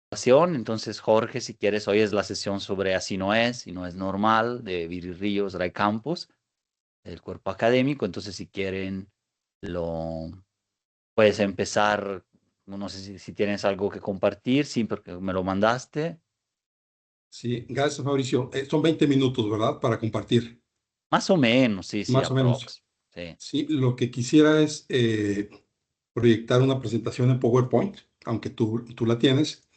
Entonces, Jorge, si quieres, hoy es la sesión sobre Así no es y no es normal de Viri Ríos, Ray Campos, del cuerpo académico. Entonces, si quieren, lo puedes empezar. No sé si tienes algo que compartir, sí, porque me lo mandaste. Sí, gracias, Mauricio. Son 20 minutos, ¿verdad? Para compartir, Más o menos, sí, sí, más o menos. aprox. Sí, Sí, lo que quisiera es proyectar una presentación en PowerPoint, aunque tú la tienes,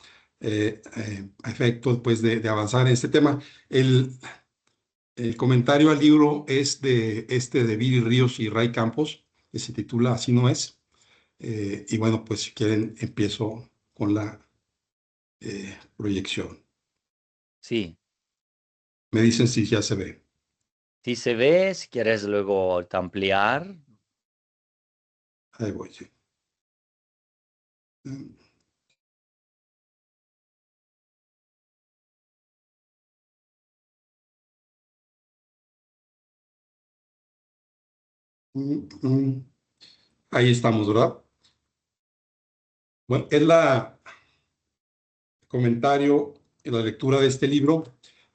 a efecto pues, de avanzar en este tema. El comentario al libro es de Viri Ríos y Ray Campos, que se titula Así no es. Y bueno, pues si quieren, empiezo con la proyección. sí. Me dicen si ya se ve. Sí se ve, si quieres luego ampliar. Ahí voy, sí. Mm, mm. Ahí estamos, ¿verdad? Bueno, es la comentario en la lectura de este libro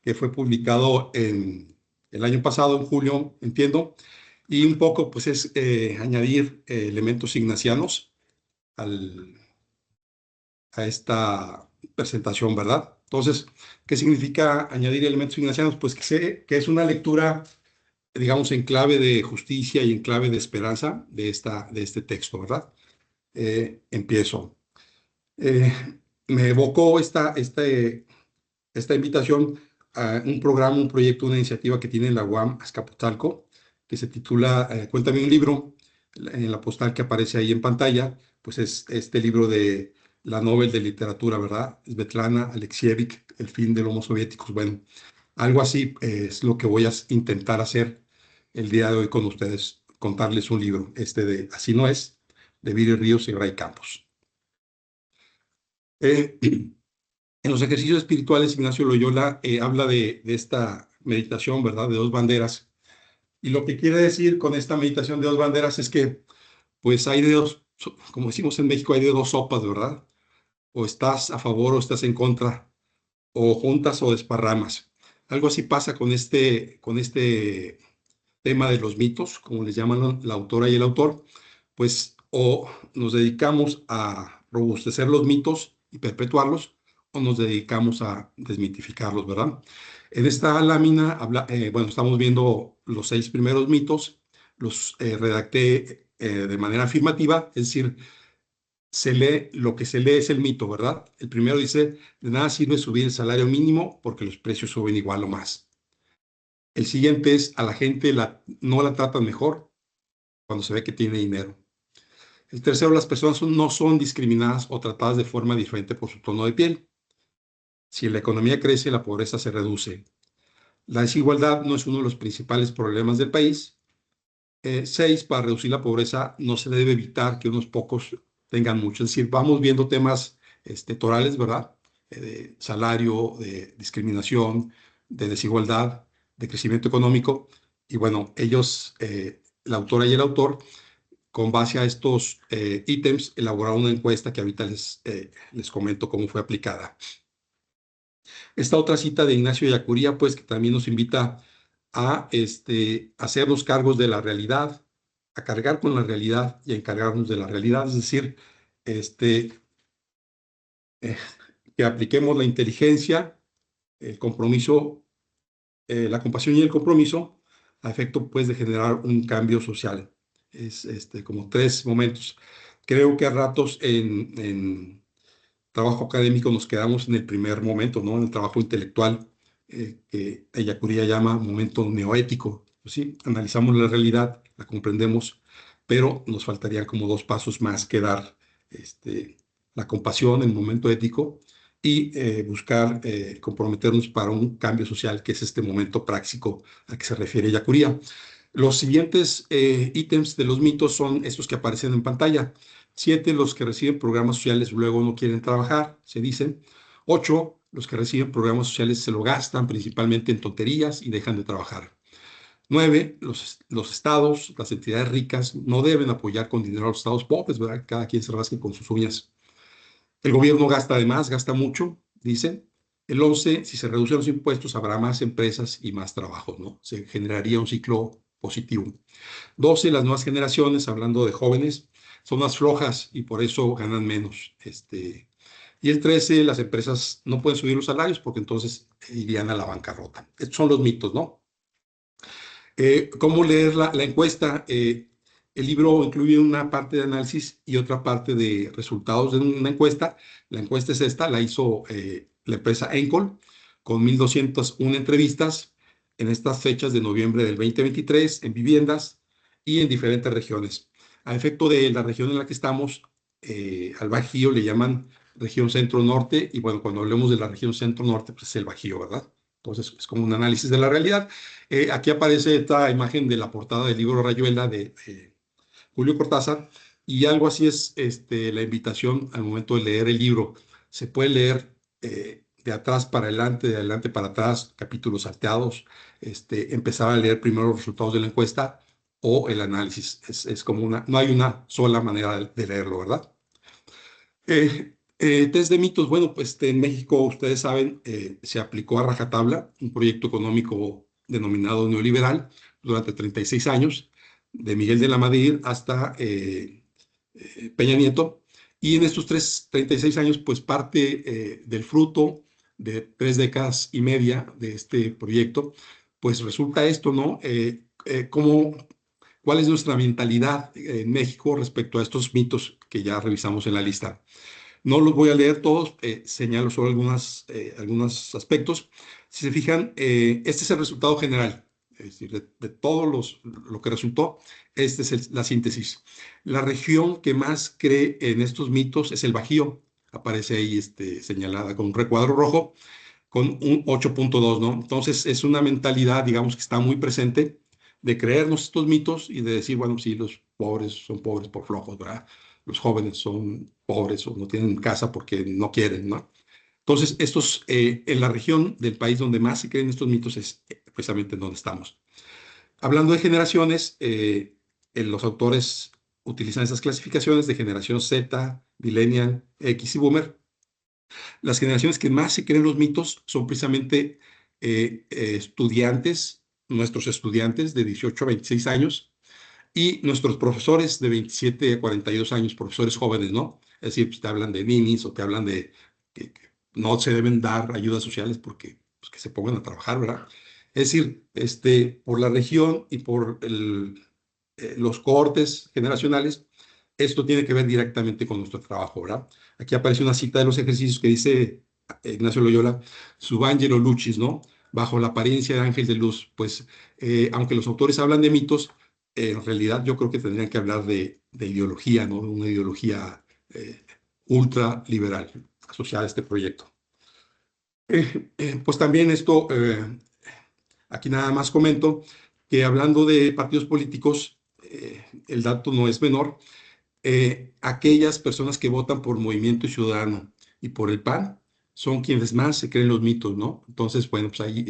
que fue publicado en el año pasado, en julio, entiendo, y un poco pues es añadir elementos ignacianos al, a esta presentación, ¿verdad? Entonces, ¿qué significa añadir elementos ignacianos? Pues que es una lectura, digamos, en clave de justicia y en clave de esperanza de este texto, ¿verdad? Empiezo. Eh, Me evocó esta invitación a un programa, un proyecto, una iniciativa que tiene la UAM Azcapotzalco, que se titula Cuéntame un libro. En la postal que aparece ahí en pantalla, pues es este libro de la Nobel de Literatura, ¿verdad? Svetlana Alexievich, El fin del Homo Soviéticos. Bueno, algo así es lo que voy a intentar hacer el día de hoy con ustedes, contarles un libro, este de Así no es, de Viri Ríos y Ray Campos. Eh, En los ejercicios espirituales, Ignacio Loyola habla de esta meditación, ¿verdad? De dos banderas. Y lo que quiere decir con esta meditación de dos banderas es que, pues hay de dos, como decimos en México, hay de dos sopas, ¿verdad? O estás a favor o estás en contra, o juntas o desparramas. Algo así pasa con este tema de los mitos, como les llaman la autora y el autor, pues o nos dedicamos a robustecer los mitos y perpetuarlos, o nos dedicamos a desmitificarlos, ¿verdad? En esta lámina, bueno, estamos viendo los 6 primeros mitos, los redacté de manera afirmativa, es decir, se lee, lo que se lee es el mito, ¿verdad? El primero dice, de nada sirve subir el salario mínimo porque los precios suben igual o más. El siguiente es, a la gente no la tratan mejor cuando se ve que tiene dinero. El tercero, las personas no son discriminadas o tratadas de forma diferente por su tono de piel. Si la economía crece, la pobreza se reduce. La desigualdad no es uno de los principales problemas del país. 6, para reducir la pobreza no se debe evitar que unos pocos tengan mucho. Es decir, vamos viendo temas torales, ¿verdad? De salario, de discriminación, de desigualdad, de crecimiento económico. Y bueno, la autora y el autor, con base a estos ítems, elaboraron una encuesta que ahorita les comento cómo fue aplicada. Esta otra cita de Ignacio Yacuría, pues que también nos invita a hacernos cargos de la realidad, a cargar con la realidad y a encargarnos de la realidad, es decir, este, eh, que apliquemos la inteligencia, el compromiso, la compasión y el compromiso a efecto pues de generar un cambio social. Es como 3 momentos. Creo que a ratos en trabajo académico nos quedamos en el primer momento, ¿no? En el trabajo intelectual, que Ellacuría llama momento neoético. Pues sí, analizamos la realidad, la comprendemos, pero nos faltarían como 2 pasos más que dar la compasión, el momento ético, y buscar comprometernos para un cambio social, que es este momento práctico a que se refiere Ellacuría. Los siguientes ítems de los mitos son estos que aparecen en pantalla. 7, los que reciben programas sociales luego no quieren trabajar, se dicen. 8, los que reciben programas sociales se lo gastan principalmente en tonterías y dejan de trabajar. 9, los estados, las entidades ricas no deben apoyar con dinero a los estados pobres, ¿verdad? Cada quien se rasque con sus uñas. El gobierno gasta de más, gasta mucho, dicen. El 11, si se reducen los impuestos, habrá más empresas y más trabajo, ¿no? Se generaría un ciclo positivo. 12, las nuevas generaciones, hablando de jóvenes, son más flojas y por eso ganan menos. Y el 13, las empresas no pueden subir los salarios porque entonces irían a la bancarrota. Estos son los mitos, ¿no? ¿Cómo leer la encuesta? El libro incluye una parte de análisis y otra parte de resultados de una encuesta. La encuesta es esta, la hizo la empresa Encol con 1,201 entrevistas en estas fechas de noviembre del 2023 en viviendas y en diferentes regiones. A efecto de la región en la que estamos, al Bajío le llaman región centro-norte y bueno, cuando hablemos de la región centro-norte, pues es el Bajío, ¿verdad? Entonces es como un análisis de la realidad. Aquí aparece esta imagen de la portada del libro Rayuela de Julio Cortázar y algo así es la invitación al momento de leer el libro. Se puede leer de atrás para adelante, de adelante para atrás, capítulos salteados, empezar a leer primero los resultados de la encuesta o el análisis. Es como no hay una sola manera de leerlo, ¿verdad? Test de mitos, bueno, pues en México, ustedes saben, se aplicó a rajatabla un proyecto económico denominado neoliberal durante 36 años, de Miguel de la Madrid hasta Peña Nieto, y en estos 36 años, pues parte del fruto de 3 décadas y media de este proyecto, pues resulta esto, ¿no? ¿Cuál es nuestra mentalidad en México respecto a estos mitos que ya revisamos en la lista? No los voy a leer todos, señalo solo algunos aspectos. Si se fijan, este es el resultado general, es decir, de todo lo que resultó, esta es la síntesis. La región que más cree en estos mitos es el Bajío, aparece ahí señalada con un recuadro rojo, con un 8,2, ¿no? Entonces es una mentalidad, digamos, que está muy presente de creernos estos mitos y de decir, bueno, sí, los pobres son pobres por flojos, ¿verdad? Los jóvenes son pobres o no tienen casa porque no quieren, ¿no? Entonces, en la región del país donde más se creen estos mitos es precisamente donde estamos. Hablando de generaciones, los autores utilizan esas clasificaciones de generación Z, Millennial, X y Boomer. Las generaciones que más se creen los mitos son precisamente estudiantes, nuestros estudiantes de 18 a 26 años y nuestros profesores de 27 a 42 años, profesores jóvenes, ¿no? Es decir, pues, te hablan de ninis o te hablan de que no se deben dar ayudas sociales porque pues, que se pongan a trabajar, ¿verdad? Es decir, por la región y por los cortes generacionales, esto tiene que ver directamente con nuestro trabajo, ¿verdad? Aquí aparece una cita de los ejercicios que dice Ignacio Loyola, Subangelo Lucis, ¿no? Bajo la apariencia de ángel de luz. Pues, aunque los autores hablan de mitos, en realidad yo creo que tendrían que hablar de ideología, ¿no? De una ideología ultraliberal asociada a este proyecto. Pues también aquí nada más comento que hablando de partidos políticos, el dato no es menor, aquellas personas que votan por Movimiento Ciudadano y por el PAN son quienes más se creen los mitos, ¿no? Entonces, bueno, pues ahí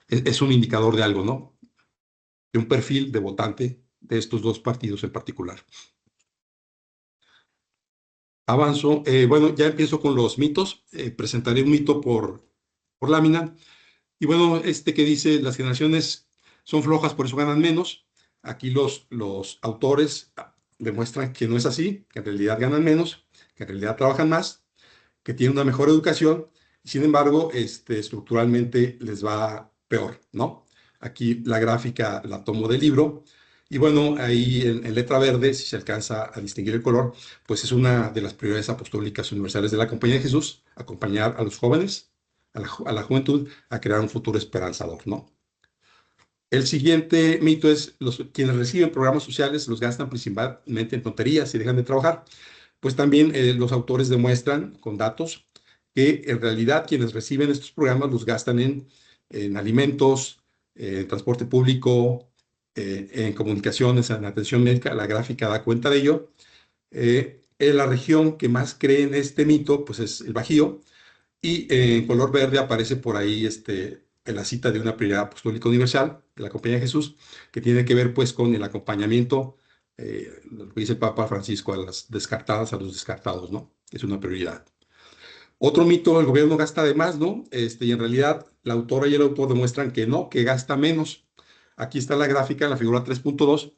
es un indicador de algo, ¿no? De un perfil de votante de estos dos partidos en particular. Avanzo, bueno, ya empiezo con los mitos, presentaré un mito por lámina. Y bueno, que dice, las generaciones son flojas, por eso ganan menos. Aquí los autores demuestran que no es así, que en realidad ganan menos, que en realidad trabajan más, que tienen una mejor educación, sin embargo, estructuralmente les va peor, ¿no? Aquí la gráfica la tomo del libro, y bueno, ahí en letra verde, si se alcanza a distinguir el color, pues es una de las prioridades apostólicas universales de la Compañía de Jesús, acompañar a los jóvenes, a la juventud, a crear un futuro esperanzador, ¿no? El siguiente mito es, quienes reciben programas sociales los gastan principalmente en tonterías y dejan de trabajar. Pues también los autores demuestran con datos que en realidad quienes reciben estos programas los gastan en alimentos, en transporte público, en comunicaciones, en atención médica. La gráfica da cuenta de ello. En la región que más cree en este mito, pues es el Bajío, y en color verde aparece por ahí en la cita de una prioridad apostólica universal de la Compañía de Jesús, que tiene que ver pues con el acompañamiento lo que dice el Papa Francisco, a las descartadas, a los descartados, ¿no? Es una prioridad. Otro mito, el gobierno gasta de más, ¿no? Y en realidad la autora y el autor demuestran que no, que gasta menos. Aquí está la gráfica, la figura 3.2,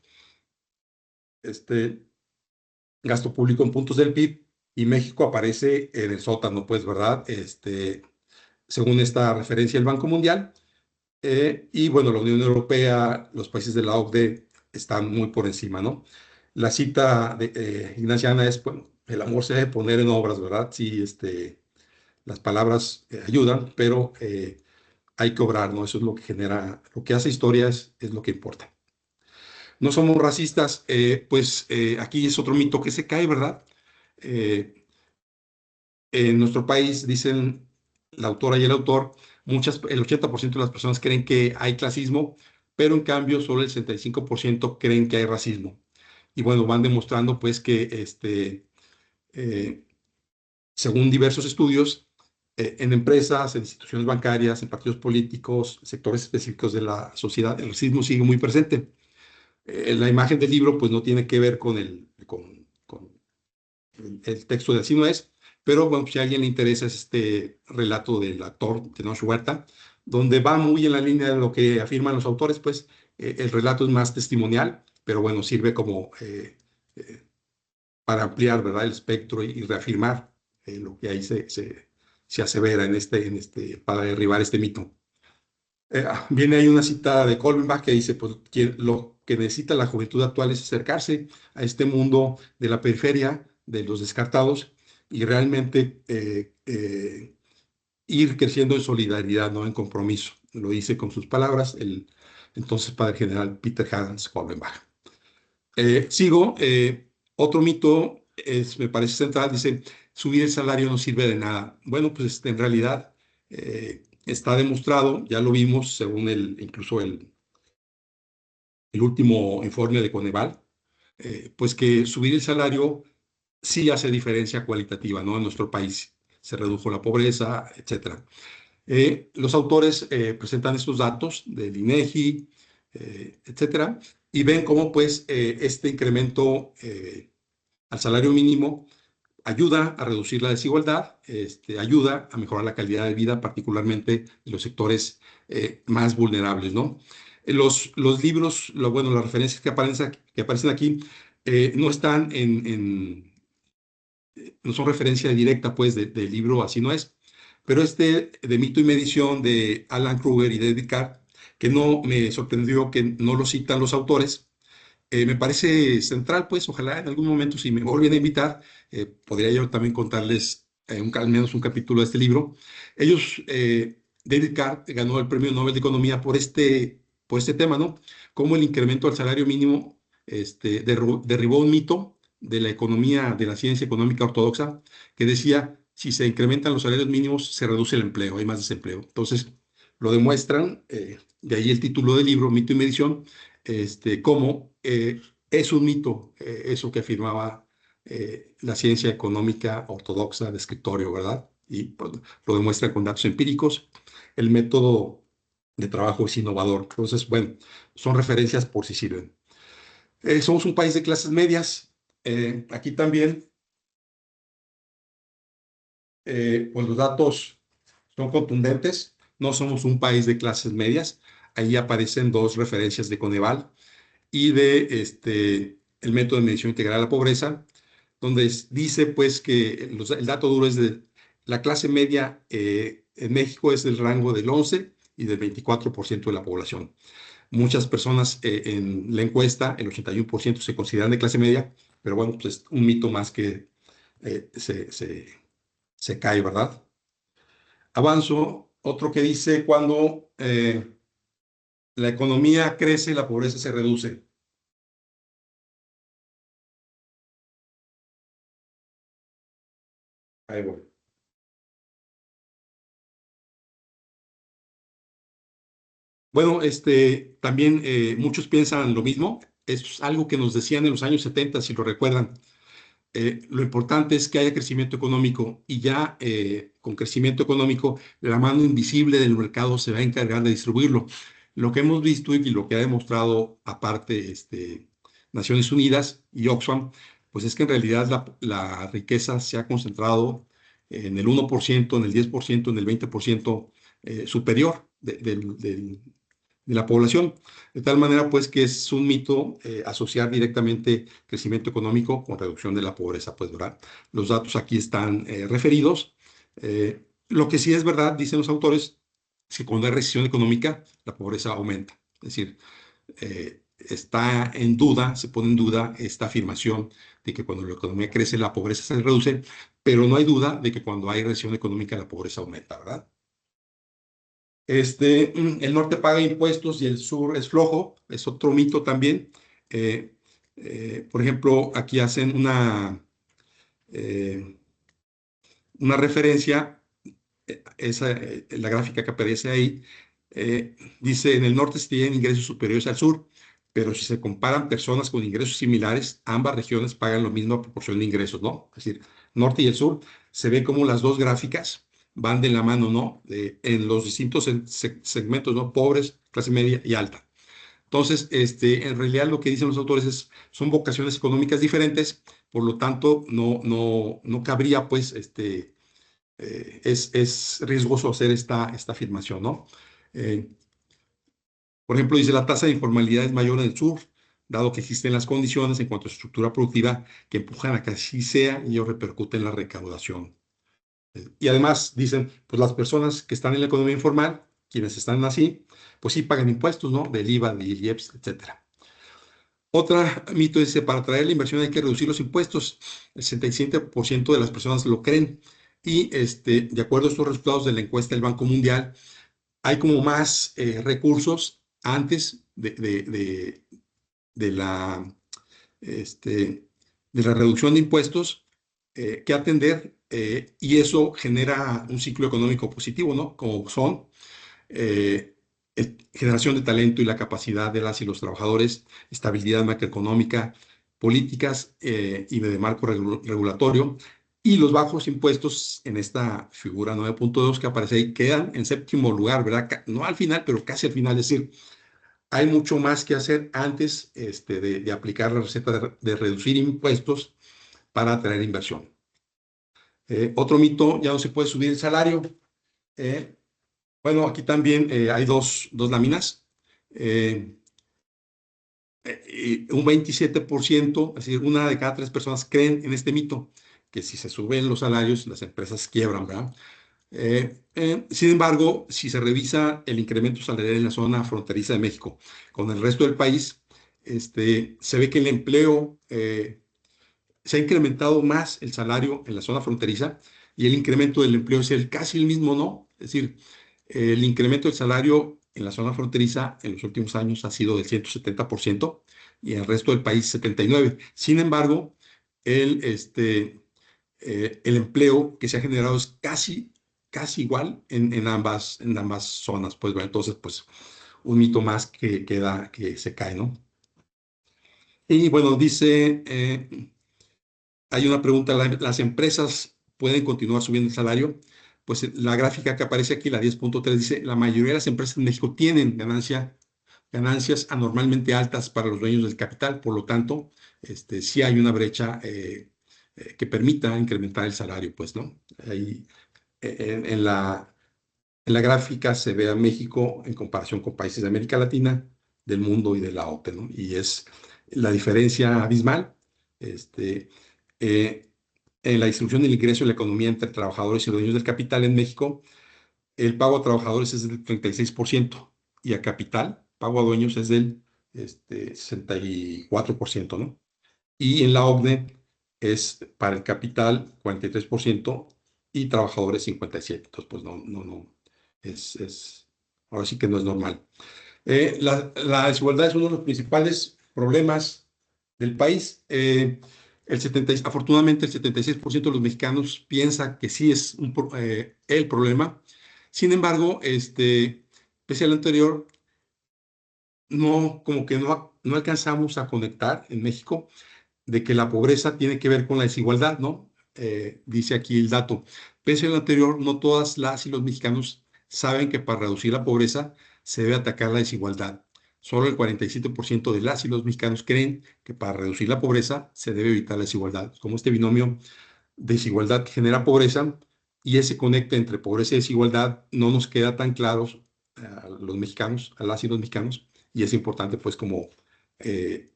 gasto público en puntos del PIB, y México aparece en el sótano, pues, ¿verdad? Según esta referencia del Banco Mundial. Y bueno, la Unión Europea, los países de la OCDE están muy por encima, ¿no? La cita de ignaciana es, bueno, el amor se debe poner en obras, ¿verdad? Sí, las palabras ayudan, pero hay que obrar, ¿no? Eso es lo que genera, lo que hace historias es lo que importa. No somos racistas, pues aquí es otro mito que se cae, ¿verdad? Eh, en nuestro país, dicen la autora y el autor, el 80% de las personas creen que hay clasismo, pero en cambio solo el 65% creen que hay racismo. Y bueno, van demostrando pues que eh, según diversos estudios, en empresas, en instituciones bancarias, en partidos políticos, sectores específicos de la sociedad, el racismo sigue muy presente. La imagen del libro pues no tiene que ver con el texto de Así no es, pero bueno, si a alguien le interesa es este relato del actor Tenoch Huerta, donde va muy en la línea de lo que afirman los autores, pues el relato es más testimonial, pero bueno, sirve como para ampliar, ¿verdad?, el espectro y reafirmar lo que ahí se asevera para derribar este mito. Viene ahí una cita de Kolbenbach que dice, pues lo que necesita la juventud actual es acercarse a este mundo de la periferia, de los descartados, y realmente ir creciendo en solidaridad, no en compromiso. Lo dice con sus palabras el entonces padre general Peter Hans Kolbenbach. Sigo, otro mito me parece central, dice, subir el salario no sirve de nada. Bueno, pues en realidad está demostrado, ya lo vimos según incluso el último informe de Coneval, pues que subir el salario sí hace diferencia cualitativa, ¿no? En nuestro país se redujo la pobreza, etcétera. Los autores presentan estos datos del INEGI, etcétera, y ven cómo pues este incremento al salario mínimo ayuda a reducir la desigualdad, ayuda a mejorar la calidad de vida, particularmente en los sectores más vulnerables, ¿no? Los libros, bueno, las referencias que aparecen aquí no están no son referencia directa, pues, del libro Así no es, pero de Mito y Medición de Alan Kruger y David Carr, que no me sorprendió que no lo citan los autores, me parece central, pues ojalá en algún momento, si me vuelven a invitar, podría yo también contarles al menos un capítulo de este libro. David Carr ganó el Premio Nobel de Economía por este tema, ¿no? Cómo el incremento al salario mínimo derribó un mito de la economía, de la ciencia económica ortodoxa, que decía, si se incrementan los salarios mínimos, se reduce el empleo, hay más desempleo. Entonces, lo demuestran, de ahí el título del libro, Mito y Medición, cómo es un mito eso que afirmaba la ciencia económica ortodoxa de escritorio, ¿verdad? Y pues, lo demuestra con datos empíricos. El método de trabajo es innovador. Entonces, bueno, son referencias por si sirven. Somos un país de clases medias. Aquí también, pues los datos son contundentes. No somos un país de clases medias. Ahí aparecen dos referencias de Coneval y de el método de medición integral de la pobreza, donde dice pues que el dato duro es de la clase media en México es del rango del 11 y del 24% de la población. Muchas personas en la encuesta, el 81% se consideran de clase media, pero bueno, pues es un mito más que eh, se, se, se cae, ¿verdad? Avanzo, otro que dice cuando la economía crece, la pobreza se reduce. Ahí voy. Bueno, también muchos piensan lo mismo. Es algo que nos decían en los años 70, si lo recuerdan. Lo importante es que haya crecimiento económico y ya con crecimiento económico, la mano invisible del mercado se va a encargar de distribuirlo. Lo que hemos visto y lo que ha demostrado, aparte, Naciones Unidas y Oxfam, pues es que en realidad la riqueza se ha concentrado en el 1%, en el 10%, en el 20% superior de la población. De tal manera, pues, que es un mito asociar directamente crecimiento económico con reducción de la pobreza, pues, ¿verdad? Los datos aquí están referidos. Lo que sí es verdad, dicen los autores, es que cuando hay recesión económica, la pobreza aumenta. Es decir, está en duda, se pone en duda esta afirmación de que cuando la economía crece, la pobreza se reduce, pero no hay duda de que cuando hay recesión económica, la pobreza aumenta, ¿verdad? El norte paga impuestos y el sur es flojo, es otro mito también. Eh, por ejemplo, aquí hacen eh, una referencia, la gráfica que aparece ahí, dice, en el norte se tienen ingresos superiores al sur, pero si se comparan personas con ingresos similares, ambas regiones pagan la misma proporción de ingresos, ¿no? Es decir, norte y el sur, se ve como las dos gráficas van de la mano, ¿no? En los distintos segmentos, ¿no? Pobres, clase media y alta. Entonces, en realidad lo que dicen los autores son vocaciones económicas diferentes, por lo tanto, no cabría, pues, es riesgoso hacer esta afirmación, ¿no? Eh, por ejemplo, dice la tasa de informalidad es mayor en el sur, dado que existen las condiciones en cuanto a estructura productiva que empujan a que así sea y ello repercute en la recaudación. Y además dicen, pues las personas que están en la economía informal, quienes están así, pues sí pagan impuestos, ¿no? Del IVA, del IEPS, etcétera. Otra mito dice, para atraer la inversión hay que reducir los impuestos. El 67% de las personas lo creen. Y de acuerdo a estos resultados de la encuesta del Banco Mundial, hay como más recursos antes de la, de la reducción de impuestos que atender, y eso genera un ciclo económico positivo, ¿no? Como son eh, generación de talento y la capacidad de las y los trabajadores, estabilidad macroeconómica, políticas y de marco regulatorio. Y los bajos impuestos en esta figura 9.2 que aparece ahí quedan en séptimo lugar, ¿verdad? No al final, pero casi al final. Es decir, hay mucho más que hacer antes de aplicar la receta de reducir impuestos para atraer inversión. Otro mito, ya no se puede subir el salario. Eh, bueno, aquí también hay dos láminas. Eh, un 27%, es decir, una de cada tres personas creen en este mito, que si se suben los salarios, las empresas quiebran, ¿verdad? Sin embargo, si se revisa el incremento salarial en la zona fronteriza de México con el resto del país, se ve que el empleo se ha incrementado más el salario en la zona fronteriza y el incremento del empleo es casi el mismo, ¿no? Es decir, el incremento del salario en la zona fronteriza en los últimos años ha sido del 170% y en el resto del país 79%. Sin embargo, el, el empleo que se ha generado es casi igual en ambas zonas. Pues bueno, entonces, pues un mito más que se cae, ¿no? Y bueno, dice, hay una pregunta, ¿las empresas pueden continuar subiendo el salario? Pues la gráfica que aparece aquí, la 10.3, dice, la mayoría de las empresas en México tienen ganancias anormalmente altas para los dueños del capital, por lo tanto, sí hay una brecha que permita incrementar el salario, pues, ¿no? Ahí, en la gráfica se ve a México en comparación con países de América Latina, del mundo y de la OPE, ¿no? Y es la diferencia abismal. Este, eh, en la distribución del ingreso y la economía entre trabajadores y dueños del capital en México, el pago a trabajadores es del 36% y a capital, pago a dueños es del 64%, ¿no? Y en la OCDE es para el capital 43% y trabajadores 57%. Entonces, pues no, ahora sí que no es normal. La desigualdad es uno de los principales problemas del país. Afortunadamente, el 76% de los mexicanos piensa que sí es el problema. Sin embargo, pese a lo anterior, no, como que no alcanzamos a conectar en México de que la pobreza tiene que ver con la desigualdad, ¿no? Dice aquí el dato. Pese a lo anterior, no todas las y los mexicanos saben que para reducir la pobreza se debe atacar la desigualdad. Solo el 47% de las y los mexicanos creen que para reducir la pobreza se debe evitar la desigualdad. Como este binomio desigualdad que genera pobreza y ese conecta entre pobreza y desigualdad no nos queda tan claros a los mexicanos, a las y los mexicanos, y es importante pues como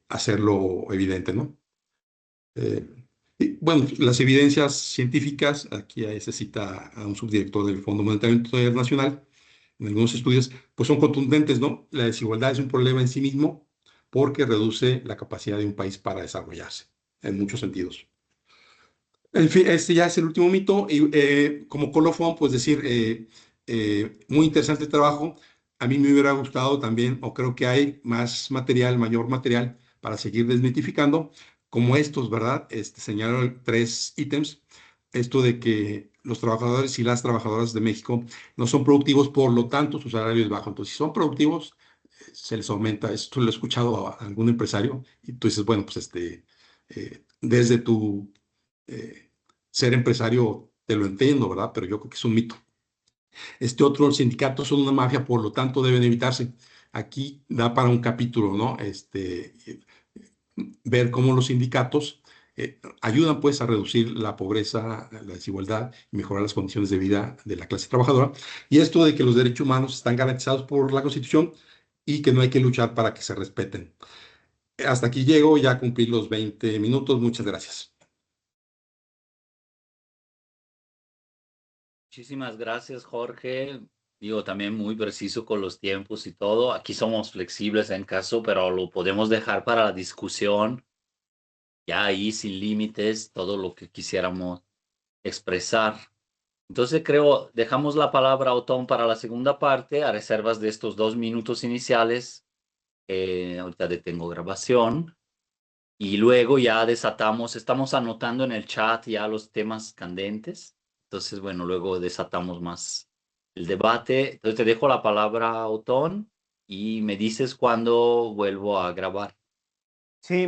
hacerlo evidente, ¿no? Eh, y, bueno, las evidencias científicas, aquí se cita a un subdirector del Fondo Monetario Internacional, en algunos estudios, pues son contundentes, ¿no? La desigualdad es un problema en sí mismo porque reduce la capacidad de un país para desarrollarse, en muchos sentidos. En fin, este ya es el último mito. Y como colofón, pues decir, muy interesante el trabajo. A mí me hubiera gustado también, o creo que hay más material, mayor material para seguir desmitificando, como estos, ¿verdad? Señalaron 3 ítems. Esto de que los trabajadores y las trabajadoras de México no son productivos, por lo tanto su salario es bajo. Entonces, si son productivos, se les aumenta. Esto lo he escuchado a algún empresario y tú dices, bueno, pues desde tu eh, ser empresario, te lo entiendo, ¿verdad? Pero yo creo que es un mito. Este otro, los sindicatos son una mafia, por lo tanto deben evitarse. Aquí da para un capítulo, ¿no? Ver cómo los sindicatos ayudan pues a reducir la pobreza, la desigualdad y mejorar las condiciones de vida de la clase trabajadora. Y esto de que los derechos humanos están garantizados por la Constitución y que no hay que luchar para que se respeten. Hasta aquí llego, ya cumplí los 20 minutos. Muchas gracias. Muchísimas gracias, Jorge. Digo, también muy preciso con los tiempos y todo. Aquí somos flexibles en caso, pero lo podemos dejar para la discusión, ya ahí sin límites, todo lo que quisiéramos expresar. Entonces creo, dejamos la palabra a Otón para la segunda parte, a reservas de estos 2 minutos iniciales. Ahorita detengo grabación y luego ya desatamos, estamos anotando en el chat ya los temas candentes. Entonces, bueno, luego desatamos más el debate. Entonces te dejo la palabra, Otón, y me dices cuándo vuelvo a grabar.